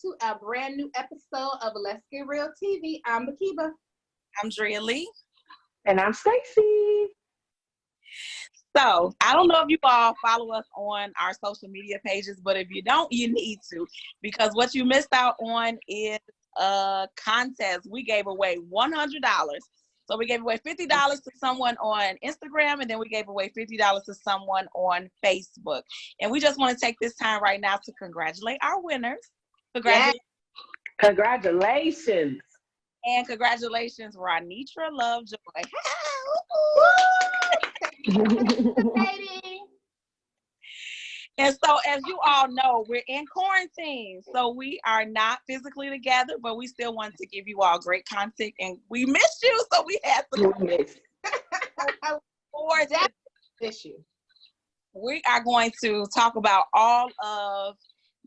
to a brand new episode of Let's Get Real TV. I'm Bakiba. I'm Drea. And I'm Stacy. So, I don't know if you all follow us on our social media pages, but if you don't, you need to, because what you missed out on is a contest. We gave away $100. So we gave away $50 to someone on Instagram, and then we gave away $50 to someone on Facebook. And we just want to take this time right now to congratulate our winners. Congratulations. And congratulations, Ronitra Lovejoy. And so, as you all know, we're in quarantine, so we are not physically together, but we still want to give you all great content, and we missed you, so we had to miss you. We are going to talk about all of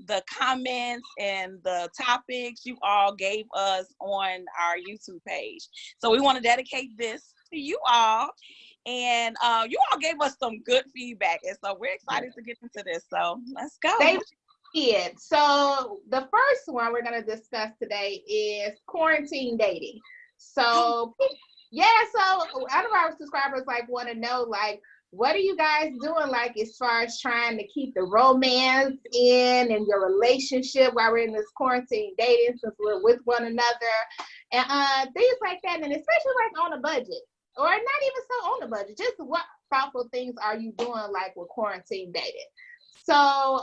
the comments and the topics you all gave us on our YouTube page. So we want to dedicate this to you all. And you all gave us some good feedback, and so we're excited to get into this. So let's go. They did. So the first one we're going to discuss today is quarantine dating. So yeah, so out of our subscribers want to know what are you guys doing as far as trying to keep the romance in your relationship while we're in this quarantine dating, since we're with one another, and things like that, and especially on a budget. Or not even so on the budget, just what thoughtful things are you doing with quarantine dating? So,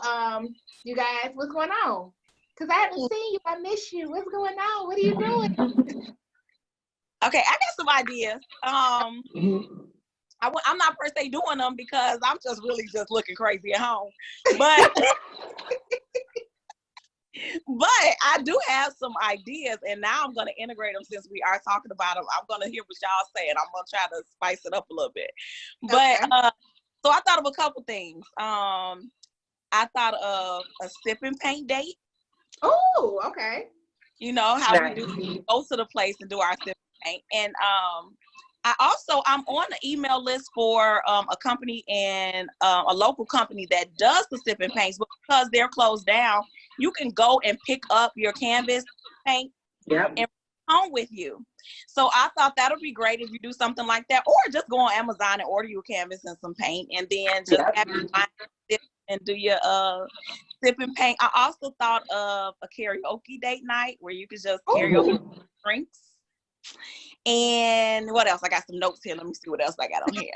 you guys, what's going on? Because I haven't seen you, I miss you. What's going on? What are you doing? Okay, I got some ideas. I'm not per se doing them because I'm just really looking crazy at home. But I do have some ideas, and now I'm going to integrate them since we are talking about them. I'm going to hear what y'all say, and I'm going to try to spice it up a little bit. But so I thought of a couple things. I thought of a sip and paint date. Oh, okay. You know how we go to the place and do our sip and paint. And I'm on the email list for a company and a local company that does the sip and paints, but because they're closed down, you can go and pick up your canvas paint and bring it home with you. So I thought that would be great if you do something like that, or just go on Amazon and order you a canvas and some paint, and then just have your mind and do your sip and paint. I also thought of a karaoke date night where you could just karaoke drinks. And what else? I got some notes here. Let me see what else I got on here.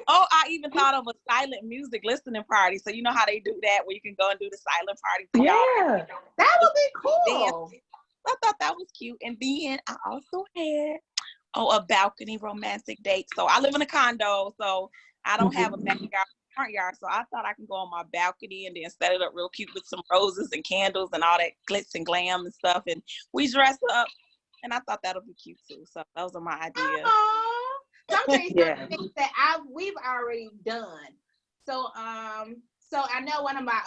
I even thought of a silent music listening party. So you know how they do that, where you can go and do the silent party. Yeah, that would be cool. I thought that was cute. And then I also had a balcony romantic date. So I live in a condo, so I don't have a backyard, front yard. So I thought I can go on my balcony and then set it up real cute with some roses and candles and all that glitz and glam and stuff. And we dress up. And I thought that would be cute too. So those are my ideas. Some things that we've already done. So I know one of my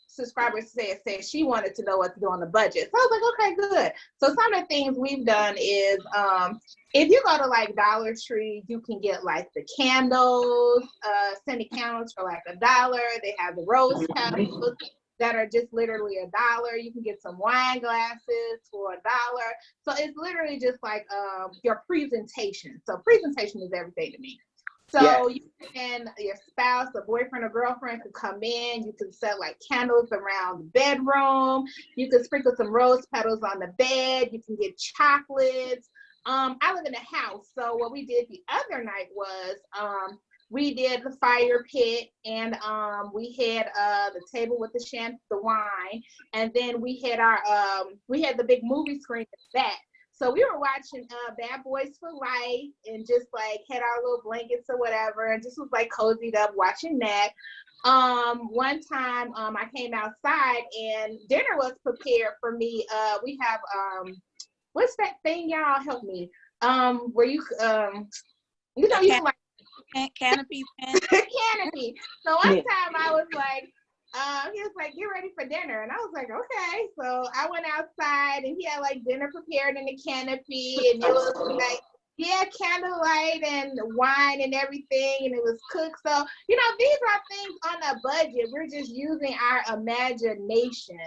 subscribers said she wanted to know what to do on the budget. So I was like, okay, good. So some of the things we've done is if you go to Dollar Tree, you can get the candles, scented candles for $1. They have the rose petals that are just literally $1. You can get some wine glasses for $1. So it's literally just your presentation. So presentation is everything to me. So you and your spouse, a boyfriend or girlfriend could come in. You can set candles around the bedroom. You can sprinkle some rose petals on the bed. You can get chocolates. I live in a house. So what we did the other night was we did the fire pit, and we had the table with the wine, and then we had we had the big movie screen at the back. So we were watching Bad Boys for Life, and just had our little blankets or whatever, and just was cozied up watching that. One time I came outside and dinner was prepared for me. We have what's that thing, y'all help me? Where you you can canopy. Canopy. So one time I was he was get ready for dinner, and I was okay. So I went outside, and he had dinner prepared in the canopy, and it was Yeah, candlelight and wine and everything, and it was cooked. So, these are things on a budget. We're just using our imagination.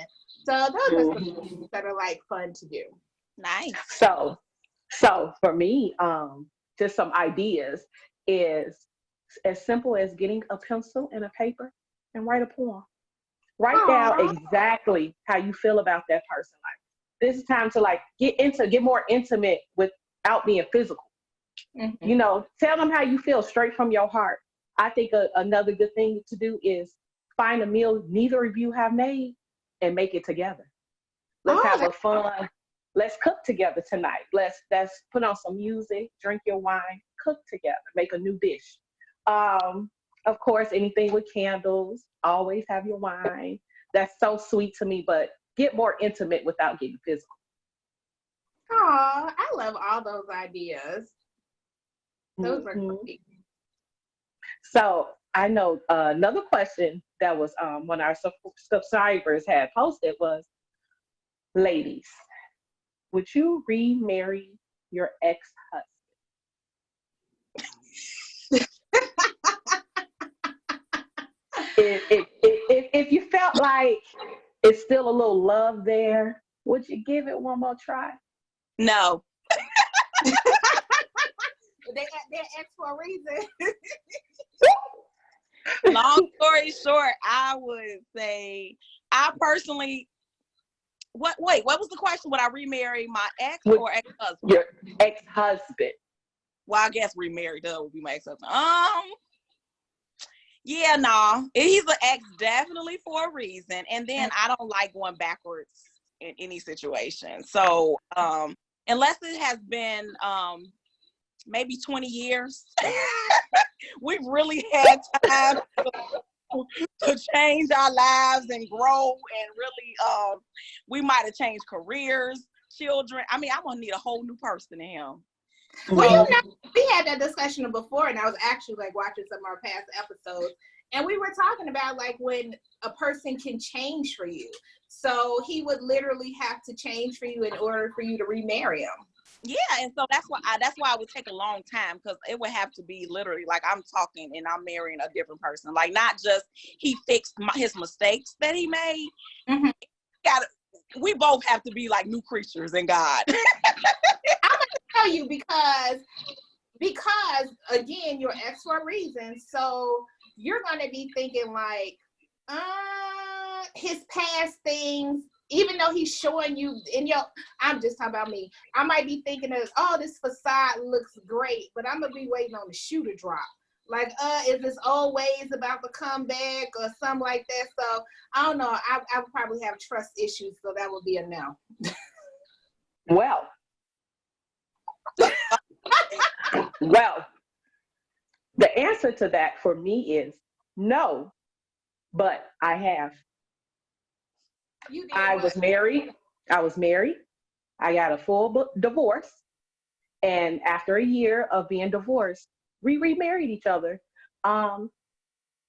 So those are some things that are like fun to do. Nice. So for me, just some ideas is as simple as getting a pencil and a paper and write a poem. Write down exactly how you feel about that person. Like, this is time to like get more intimate without being physical. Mm-hmm. Tell them how you feel straight from your heart. I think another good thing to do is find a meal neither of you have made and make it together. Let's have a fun. Let's cook together tonight. Let's put on some music, drink your wine, cook together, make a new dish. Of course, anything with candles, always have your wine. That's so sweet to me, but get more intimate without getting physical. Oh, I love all those ideas. Those are great. So I know another question that was one of our subscribers had posted was, ladies, would you remarry your ex-husband? If you felt like it's still a little love there, would you give it one more try? No. They're ex for a reason. Long story short, I would say I personally. What was the question? Would I remarry my ex or ex-husband? Your ex-husband. Well, I guess remarried would be my ex-husband. Yeah, no. He's an ex definitely for a reason. And then I don't like going backwards in any situation. So unless it has been maybe 20 years, we've really had time to change our lives and grow, and really we might have changed careers, children. I mean, I'm gonna need a whole new person in him. Well, we had that discussion before, and I was actually like watching some of our past episodes, and we were talking about like when a person can change for you. So he would literally have to change for you in order for you to remarry him. Yeah, and so that's why it would take a long time, because it would have to be literally like I'm talking and I'm marrying a different person. Like, not just he fixed his mistakes that he made. Mm-hmm. We both have to be like new creatures in God. I'm gonna tell you because again, you're ex for a reason. So you're gonna be thinking like, his past things. Even though he's showing you I'm just talking about me. I might be thinking of, this facade looks great, but I'm gonna be waiting on the shoe to drop. Like, is this always about to come back or something like that? So I don't know. I would probably have trust issues, so that would be a no. Well, the answer to that for me is no, but I have. I was married. I got a full divorce. And after a year of being divorced, we remarried each other. And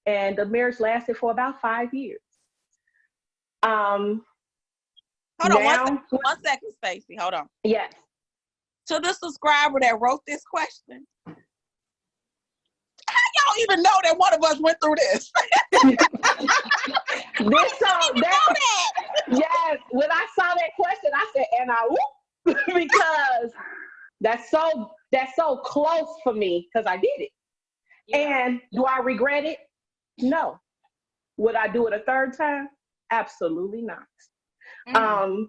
the marriage lasted for about 5 years. Hold on one second, Stacy. Hold on. Yes. To the subscriber that wrote this question, how y'all even know that one of us went through this? Yes, when I saw that question, I said, and I whoop, because that's so close for me, because I did it. Yeah. And do I regret it? No. Would I do it a third time? Absolutely not. Mm.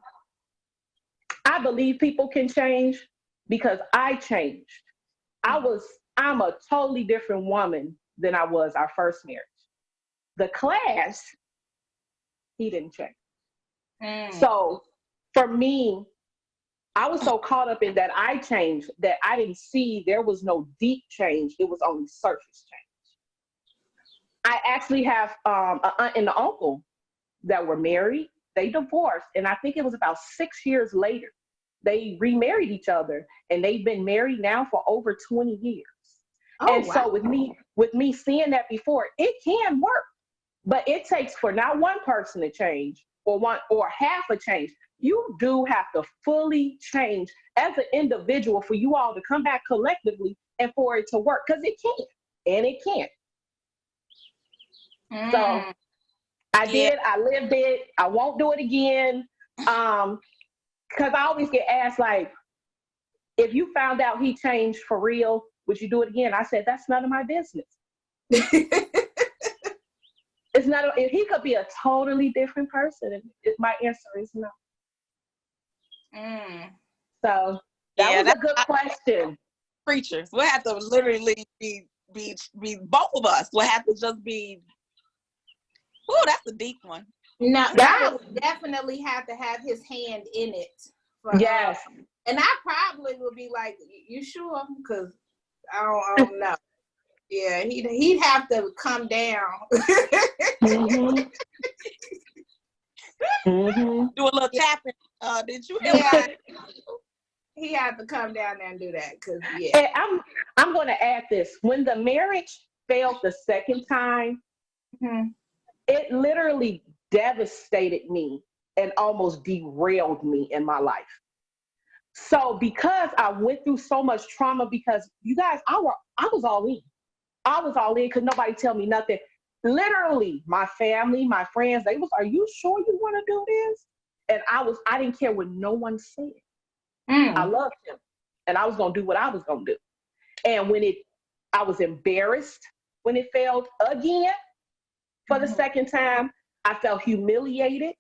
I believe people can change because I changed. I'm a totally different woman than I was our first marriage. The class, he didn't change. So for me, I was so caught up in that I changed that I didn't see there was no deep change. It was only surface change. I actually have an aunt and an uncle that were married. They divorced, and I think it was about 6 years later, they remarried each other, and they've been married now for over 20 years. So with me seeing that before, it can work, but it takes for not one person to change or half a change. you do have to fully change as an individual for you all to come back collectively and for it to work, because it can't, and it can't. So I did, I lived it. I won't do it again. Because I always get asked, like, if you found out he changed for real, would you do it again? I said, that's none of my business. It's not, he could be a totally different person. And my answer is no. So that was a good question. Preachers, we'll have to literally be both of us. We'll have to just be. Oh, that's a deep one. No, that would definitely have to have his hand in it. Yes. And I probably would be like, you sure? Because I don't know. Yeah, he'd have to come down. Mm-hmm. Do a little tapping. Did you hear? Yeah. He had to come down there and do that. Because And I'm going to add this. When the marriage failed the second time, it literally devastated me and almost derailed me in my life. So because I went through so much trauma, because you guys, I was all in. I was all in because nobody tell me nothing. Literally, my family, my friends, they was, are you sure you want to do this? And I didn't care what no one said. I loved him. And I was going to do what I was going to do. And I was embarrassed when it failed again for the second time. I felt humiliated.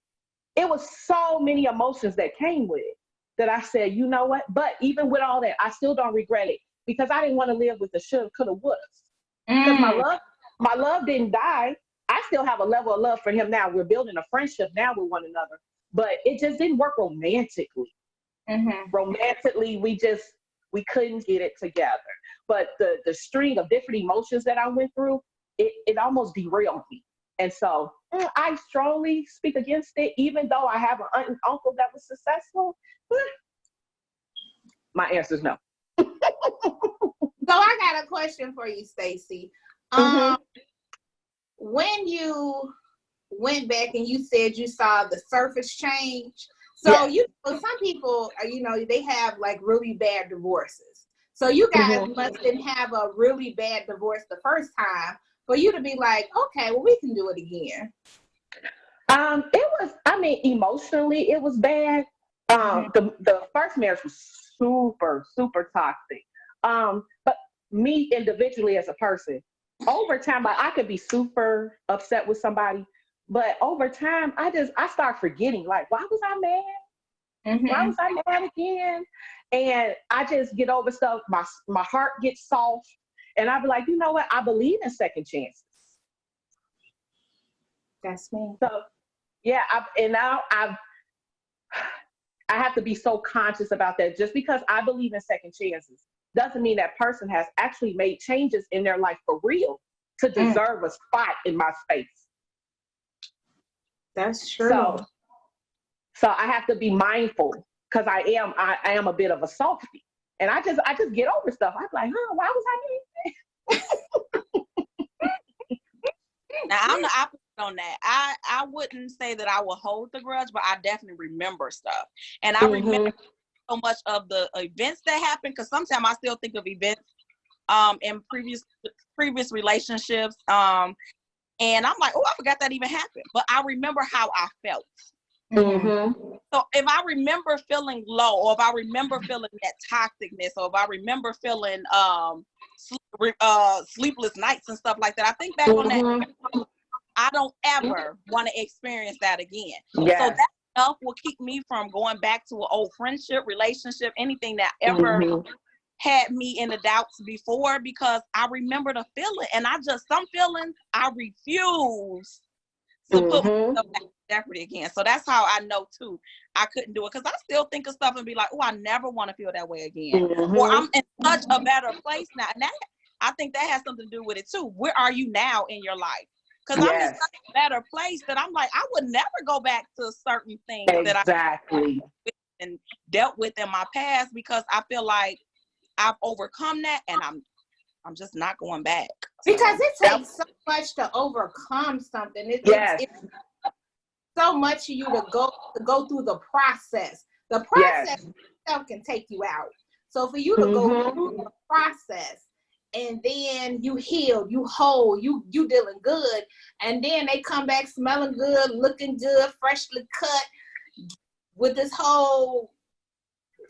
It was so many emotions that came with it that I said, you know what? But even with all that, I still don't regret it, because I didn't want to live with the shoulda, coulda, wouldas. Because my love didn't die. I still have a level of love for him now. We're building a friendship now with one another, but it just didn't work romantically. Romantically, we couldn't get it together. But the string of different emotions that I went through, it almost derailed me. And so I strongly speak against it, even though I have an aunt and uncle that was successful. My answer is no. So I got a question for you, Stacy. When you went back and you said you saw the surface change, so some people, they have like really bad divorces. So you guys mustn't have a really bad divorce the first time for you to be like, okay, well, we can do it again. It was, emotionally, it was bad. The first marriage was super, super toxic. But me individually as a person, over time, like, I could be super upset with somebody, but over time, I start forgetting, like, why was I mad? Why was I mad again? And I just get over stuff. My heart gets soft, and I'll be like, you know what? I believe in second chances. That's me. So, yeah, I have to be so conscious about that. Just because I believe in second chances doesn't mean that person has actually made changes in their life for real to deserve a spot in my space. That's true. So I have to be mindful, because I am a bit of a softie, and I just get over stuff. I'm like, why was I doing that? Now I'm the opposite on that. I wouldn't say that I will hold the grudge, but I definitely remember stuff, and I remember so much of the events that happened, because sometimes I still think of events in previous relationships, and I'm like, oh, I forgot that even happened, but I remember how I felt. So if I remember feeling low, or if I remember feeling that toxicness, or if I remember feeling sleepless nights and stuff like that, I think back on that, I don't ever want to experience that again. Yes. So that stuff will keep me from going back to an old friendship, relationship, anything that ever had me in the doubts before, because I remember the feeling, and some feelings I refuse to put myself back in jeopardy again. So that's how I know too, I couldn't do it, because I still think of stuff and be like, oh, I never want to feel that way again. Or I'm in such a better place now. And I think that has something to do with it too. Where are you now in your life? Because I'm in such a better place that I'm like, I would never go back to certain things that I and dealt with in my past, because I feel like I've overcome that, and I'm just not going back. Because it takes so much to overcome something. so much of you to go through the process. The process itself can take you out. So for you to go through the process and then you healed, you whole, you dealing good, and then they come back smelling good, looking good, freshly cut, with this whole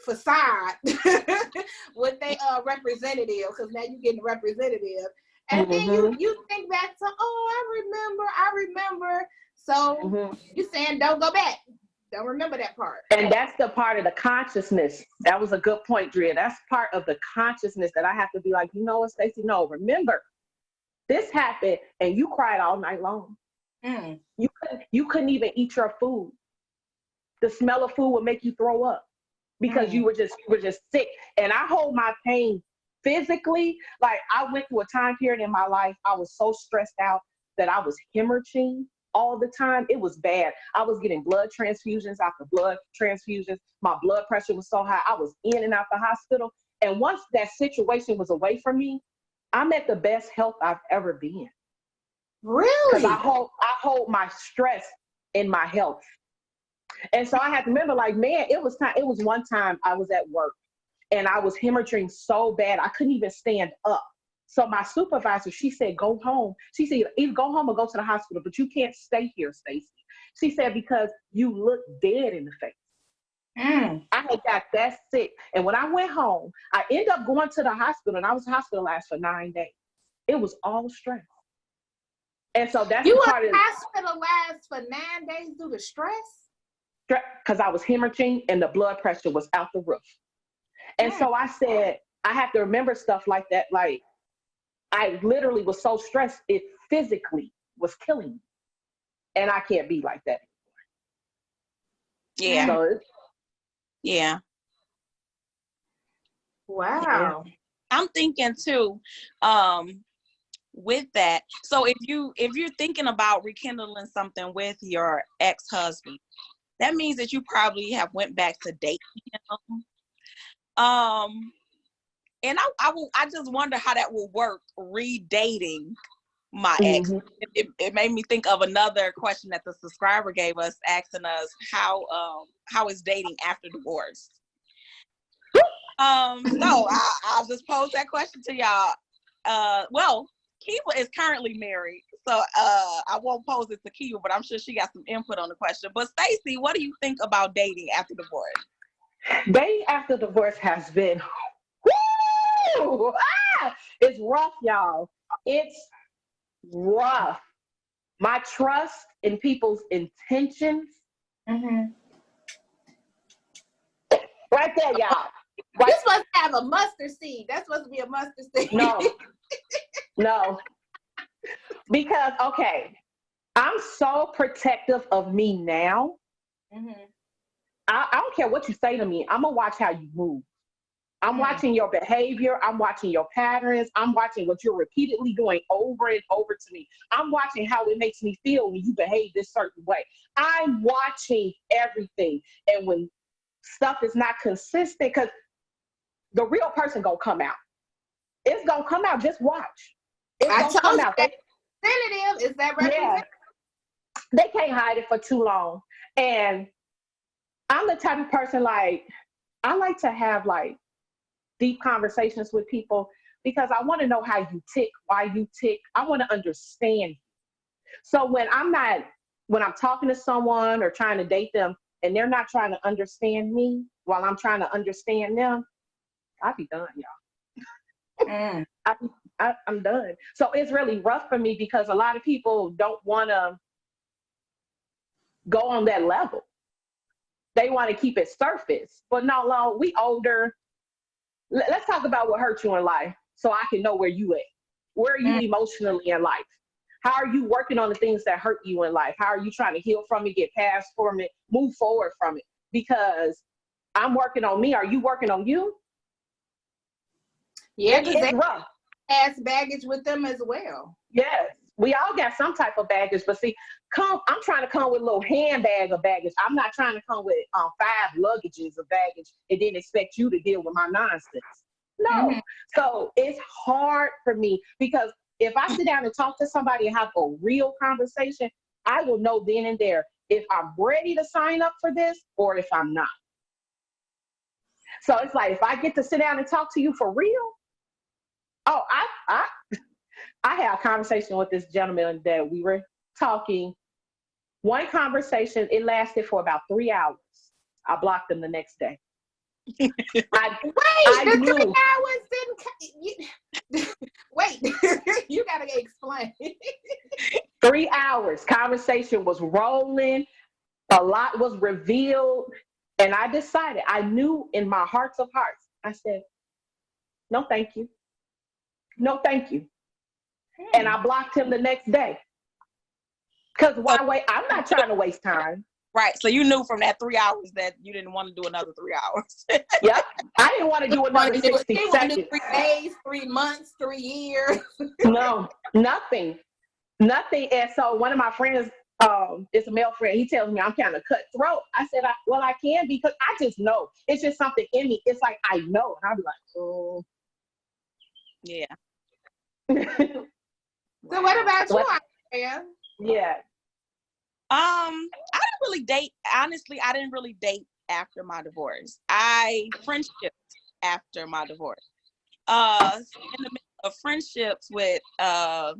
facade with they representative, because now you're getting representative, and then you think back to, oh, I remember. So you're saying don't go back. Don't remember that part. And that's the part of the consciousness. That was a good point, Drea. That's part of the consciousness that I have to be like, you know what, Stacy? No, remember, this happened and you cried all night long. You couldn't even eat your food. The smell of food would make you throw up because you were just sick. And I hold my pain physically. Like, I went through a time period in my life, I was so stressed out that I was hemorrhaging all the time. It was bad. I was getting blood transfusions after blood transfusions. My blood pressure was so high. I was in and out the hospital. And once that situation was away from me, I'm at the best health I've ever been. Really? Because I hold my stress in my health. And so I had to remember, like, man, it was one time I was at work and I was hemorrhaging so bad I couldn't even stand up. So my supervisor, she said, go home. She said, either go home or go to the hospital, but you can't stay here, Stacy. She said, because you look dead in the face. I had got that sick. And when I went home, I ended up going to the hospital, and I was hospitalized for 9 days. It was all stress. And so that's you part were of hospitalized for 9 days due to stress? Because I was hemorrhaging and the blood pressure was out the roof. And so I said, I have to remember stuff like that. Like, I literally was so stressed, it physically was killing me. And I can't be like that anymore. Yeah. So yeah. Wow. Yeah. I'm thinking too, with that. So if you're thinking about rekindling something with your ex-husband, that means that you probably have went back to date him. And I just wonder how that will work, redating my ex. It made me think of another question that the subscriber gave us, asking us how is dating after divorce. So I'll just pose that question to y'all. Well, Kiva is currently married, so I won't pose it to Kiva, but I'm sure she got some input on the question. But Stacy, what do you think about dating after divorce? Dating after divorce has been, it's rough, y'all. It's rough. My trust in people's intentions. Right there, y'all. Right. You're supposed to have a mustard seed. That's supposed to be a mustard seed. No. Because, okay, I'm so protective of me now. I don't care what you say to me. I'm going to watch how you move. I'm watching your behavior. I'm watching your patterns. I'm watching what you're repeatedly doing over and over to me. I'm watching how it makes me feel when you behave this certain way. I'm watching everything. And when stuff is not consistent, because the real person gonna come out. It's gonna come out. Just watch. It's gonna come out. Representative, is that representative? Yeah. They can't hide it for too long. And I'm the type of person, like, I like to have like deep conversations with people because I want to know how you tick, why you tick. I want to understand you. So when I'm talking to someone or trying to date them and they're not trying to understand me while I'm trying to understand them, I'll be done, y'all. I'm done. So it's really rough for me because a lot of people don't want to go on that level. They want to keep it surface. But no, we older. Let's talk about what hurt you in life so I can know where you at. Where are you emotionally in life? How are you working on the things that hurt you in life? How are you trying to heal from it, get past from it, move forward from it? Because I'm working on me. Are you working on you? Yeah, because it's rough. Has baggage with them as well. Yes. We all got some type of baggage, but see, I'm trying to come with a little handbag of baggage. I'm not trying to come with 5 luggages of baggage and then expect you to deal with my nonsense. No. So it's hard for me because if I sit down and talk to somebody and have a real conversation, I will know then and there if I'm ready to sign up for this or if I'm not. So it's like, if I get to sit down and talk to you for real, I had a conversation with this gentleman that we were talking. One conversation, it lasted for about 3 hours. I blocked him the next day. I knew. 3 hours didn't. Wait, you gotta explain. 3 hours. Conversation was rolling. A lot was revealed. And I decided, I knew in my hearts of hearts, I said, no, thank you. No, thank you. And I blocked him the next day. Because why wait? I'm not trying to waste time. Right. So you knew from that 3 hours that you didn't want to do another 3 hours. Yep. I didn't want to do another 60 seconds. 3 days, 3 months, 3 years. No, nothing. Nothing. And so one of my friends, is a male friend. He tells me I'm kind of cutthroat. I said, well, I can, because I just know. It's just something in me. It's like, I know. And I'll be like, oh. Yeah. So what about you, Andrea? Yeah. I didn't really date. Honestly, I didn't really date after my divorce. I friendshipped after my divorce. In the midst of friendships with, a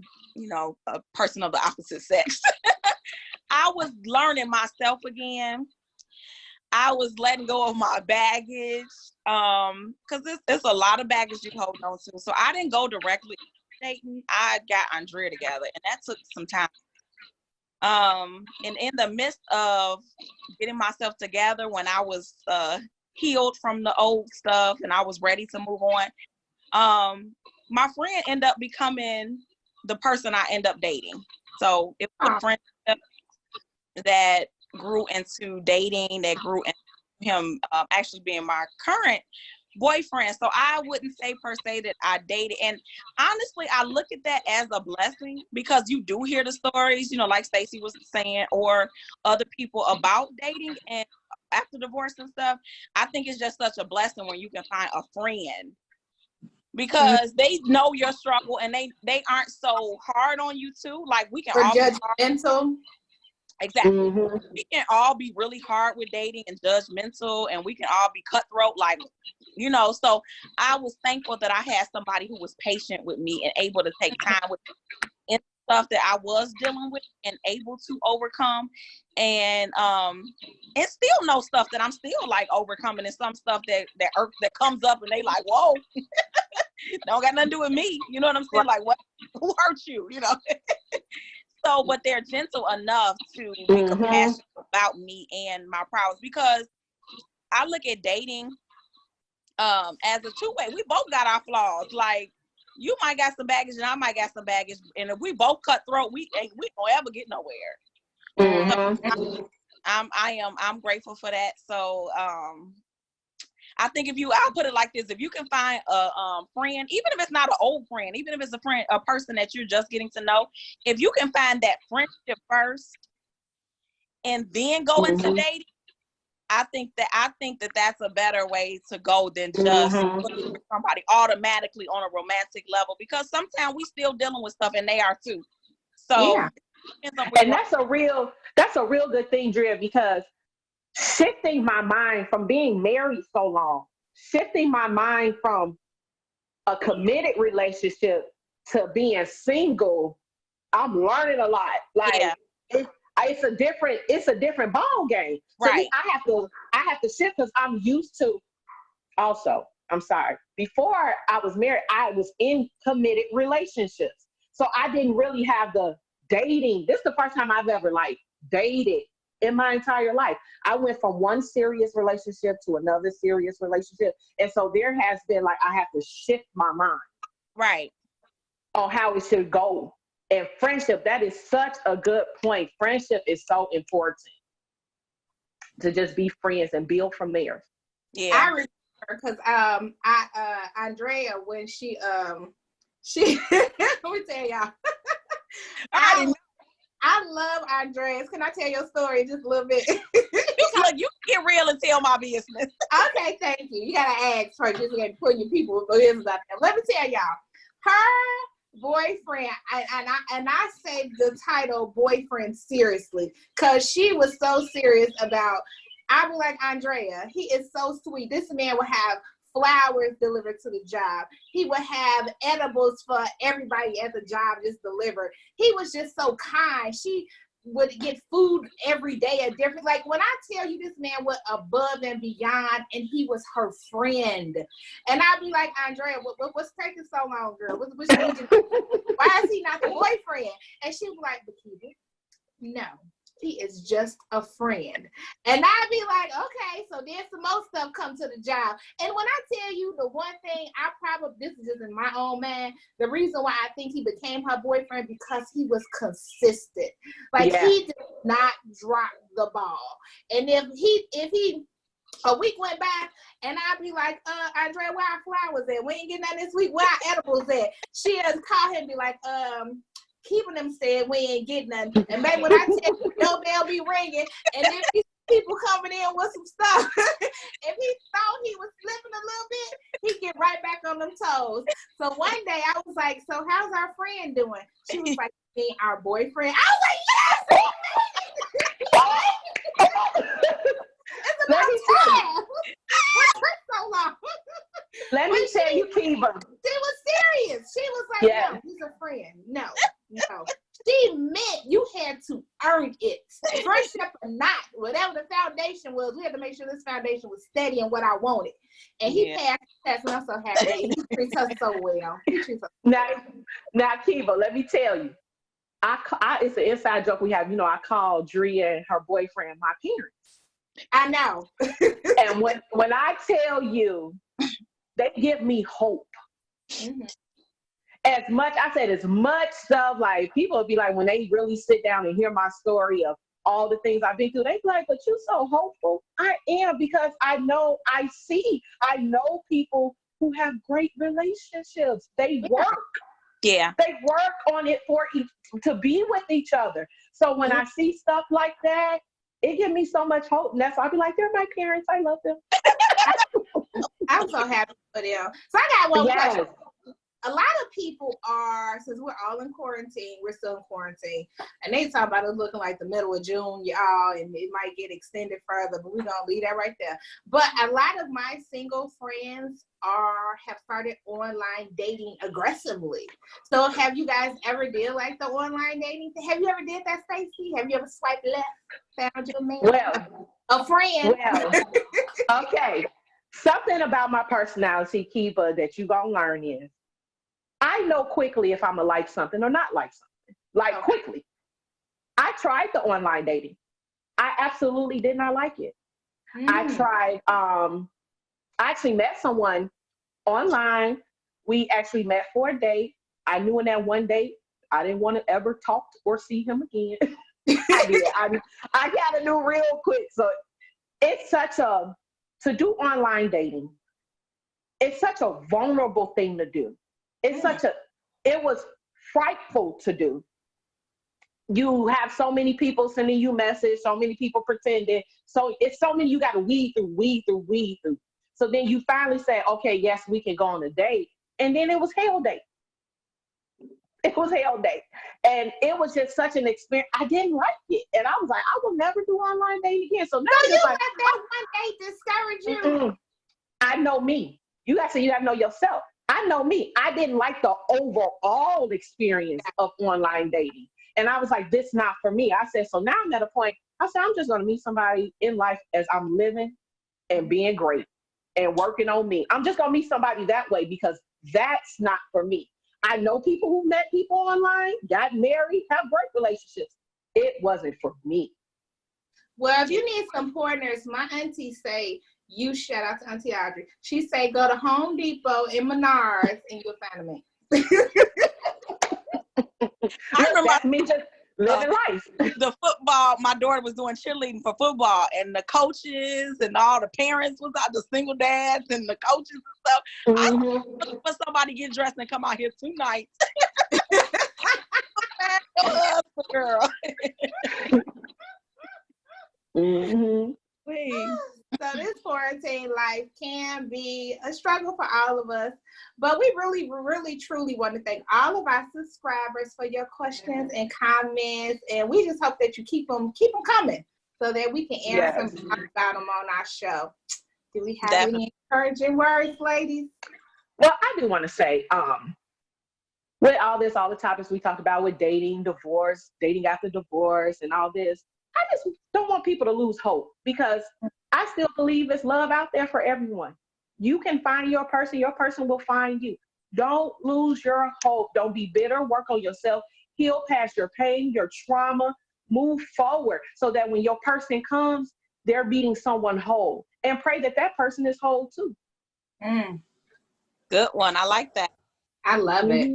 person of the opposite sex, I was learning myself again. I was letting go of my baggage, because it's a lot of baggage you hold on to. So I didn't go directly dating. I got Andrea together, and that took some time. And in the midst of getting myself together, when I was healed from the old stuff and I was ready to move on, my friend ended up becoming the person I end up dating. So it was a friendship that grew into dating, that grew into him actually being my current boyfriend. So I wouldn't say per se that I dated. And honestly, I look at that as a blessing, because you do hear the stories, like Stacy was saying, or other people about dating and after divorce and stuff. I think it's just such a blessing when you can find a friend, because they know your struggle and they aren't so hard on you too. Like, we can all judgmental. Exactly. Mm-hmm. We can all be really hard with dating and judgmental, and we can all be cutthroat, so I was thankful that I had somebody who was patient with me and able to take time with me in stuff that I was dealing with and able to overcome, and still know stuff that I'm still like overcoming, and some stuff that comes up and they like, whoa, don't got nothing to do with me. You know what I'm saying? Like, what? Who hurt you? So, but they're gentle enough to be compassionate about me and my problems, because I look at dating as a two-way. We both got our flaws. Like, you might got some baggage and I might got some baggage, and if we both cutthroat, we don't ever get nowhere. So I'm grateful for that. So I think I'll put it like this: if you can find a friend, even if it's not an old friend, even if it's a person that you're just getting to know, if you can find that friendship first and then go into dating, I think that that's a better way to go than just looking for somebody automatically on a romantic level, because sometimes we still dealing with stuff and they are too. So yeah. And that's a real good thing, Drea, because shifting my mind from being married so long, shifting my mind from a committed relationship to being single, I'm learning a lot. Like, it's a different ball game. So right. I have to shift, because I'm used to. Also, I'm sorry. Before I was married, I was in committed relationships, so I didn't really have the dating. This is the first time I've ever dated in my entire life. I went from one serious relationship to another serious relationship. And so there has been I have to shift my mind. Right. On how it should go. And friendship, that is such a good point. Friendship is so important, to just be friends and build from there. Yeah. I remember, because Andrea, when she let me tell y'all. I love Andreas. Can I tell your story just a little bit? Look, you get real and tell my business. Okay, thank you. You gotta ask first. Just gotta put your people business out there. Let me tell y'all. boyfriend, and I say the title boyfriend seriously, because she was so serious about, I be like, Andrea, he is so sweet. This man would have flowers delivered to the job. He would have edibles for everybody at the job just delivered. He was just so kind. She would get food every day at different, like when I tell you this man went above and beyond, and he was her friend. And I'd be like, Andrea, what's taking so long, girl? Why is he not the boyfriend? And she was like, Bakiba, no, he is just a friend. And I'd be like, okay, so then some more stuff come to the job. And when I tell you the one thing, this is just in my own mind, the reason why I think he became her boyfriend, because he was consistent. Like, he did not drop the ball. And if he a week went by and I'd be like, Andrea, where our flowers at? We ain't getting that this week. Where our edibles at? She'd call him and be like, keeping them said we ain't getting none. And maybe when I tell you, no bell be ringing, and then these people coming in with some stuff. If he thought he was slipping a little bit, he'd get right back on them toes. So one day I was like, so how's our friend doing? She was like, me, our boyfriend. I was like, yes! It's about time. What took so long? Let me tell you, Kiva. She was serious. She was like, no, he's a friend. No. She meant you had to earn it. Friendship or not, whatever the foundation was, we had to make sure this foundation was steady in what I wanted. And he passed the test, and I'm so happy. He treats us so well. Now, Kiva, let me tell you. It's an inside joke we have. You know, I call Drea and her boyfriend my parents. I know. And when I tell you, they give me hope. Mm-hmm. As much stuff, like people will be like, when they really sit down and hear my story of all the things I've been through, they be like, but you're so hopeful. I am, because I know people who have great relationships. They work. Yeah. They work on it to be with each other. So when I see stuff like that, it gives me so much hope. And that's why I be like, they're my parents. I love them. I'm so happy for them. So I got one question. A lot of people are, since we're all in quarantine, we're still in quarantine, and they talk about it looking like the middle of June, y'all, and it might get extended further, but we're going to leave that right there. But a lot of my single friends have started online dating aggressively. So have you guys ever did like the online dating thing? Have you ever did that, Stacy? Have you ever swiped left, found your man? Well, a friend. Well, okay. Something about my personality, Kiva, that you gonna learn is, I know quickly if I'm gonna like something or not like something. Like, quickly. I tried the online dating. I absolutely did not like it. I tried, I actually met someone online. We actually met for a date. I knew in that one date, I didn't want to ever talk or see him again. I did. I got to do real quick. So it's to do online dating, it's such a vulnerable thing to do. It was frightful to do. You have so many people sending you messages, so many people pretending. So it's so many you got to weed through. So then you finally say, okay, yes, we can go on a date. And then it was hell date. And it was just such an experience. I didn't like it. And I was like, I will never do online dating again. So now you let that one date discourage you? I know me. You got to know yourself. I know me. I didn't like the overall experience of online dating. And I was like, this is not for me. I said, so now I'm at a point, I said, I'm just going to meet somebody in life as I'm living and being great and working on me. I'm just going to meet somebody that way, because that's not for me. I know people who met people online, got married, have great relationships. It wasn't for me. Well, if you need some pointers, my auntie say, shout out to Auntie Audrey. She say, go to Home Depot and Menards and you'll find a man. I remember me just living life. The football, my daughter was doing cheerleading for football, and the coaches and all the parents was out, the single dads and the coaches and stuff. I was looking for somebody to get dressed and come out here tonight. Girl. So So this quarantine life can be a struggle for all of us. But we really, really, truly want to thank all of our subscribers for your questions and comments. And we just hope that you keep them coming so that we can answer them about them on our show. Do we have any encouraging words, ladies? Well, I do want to say, with all the topics we talked about with dating, divorce, dating after divorce, and all this, I just don't want people to lose hope, because I still believe it's love out there for everyone. You can find your person will find you. Don't lose your hope. Don't be bitter. Work on yourself. Heal past your pain, your trauma. Move forward so that when your person comes, they're meeting someone whole. And pray that that person is whole too. Good one. I like that. I love it.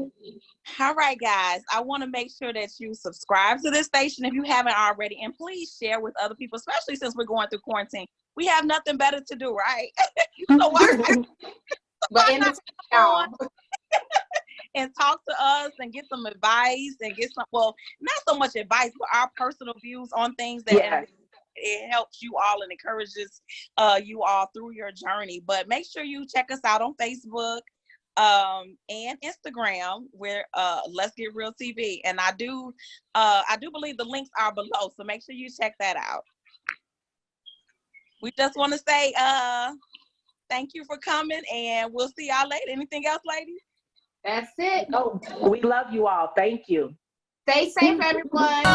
All right, guys. I want to make sure that you subscribe to this station if you haven't already, and please share with other people, especially since we're going through quarantine. We have nothing better to do, right? So why But in the and talk to us and get some advice and get some, well, not so much advice, but our personal views on things that it helps you all and encourages you all through your journey. But make sure you check us out on Facebook and Instagram, where Let's Get Real TV. And I do believe the links are below, so make sure you check that out. We just want to say thank you for coming, and we'll see y'all later. Anything else, ladies? That's it. Oh, we love you all. Thank you. Stay safe, everyone.